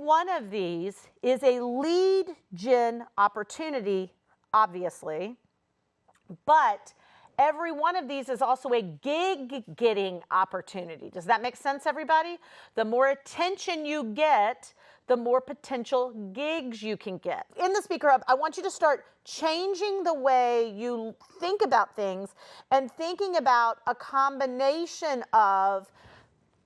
one of these is a lead gen opportunity, obviously, but every one of these is also a gig getting opportunity. Does that make sense, everybody? The more attention you get, the more potential gigs you can get. In the Speaker Hub, I want you to start changing the way you think about things and thinking about a combination of,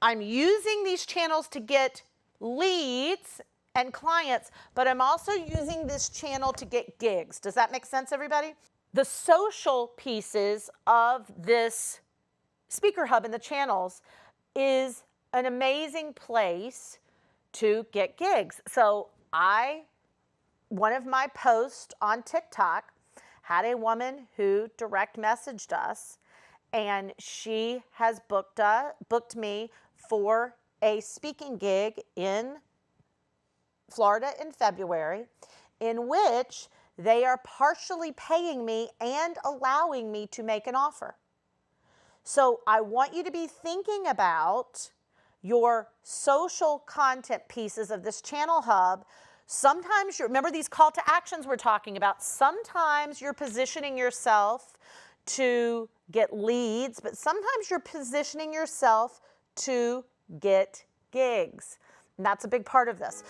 I'm using these channels to get leads and clients, but I'm also using this channel to get gigs. Does that make sense, everybody? The social pieces of this Speaker Hub and the channels is an amazing place to get gigs. So one of my posts on TikTok had a woman who direct messaged us, and she has booked me for a speaking gig in Florida in February, in which they are partially paying me and allowing me to make an offer. So I want you to be thinking about your social content pieces of this channel hub. Sometimes remember these call to actions we're talking about. Sometimes you're positioning yourself to get leads, but sometimes you're positioning yourself to get gigs. And that's a big part of this.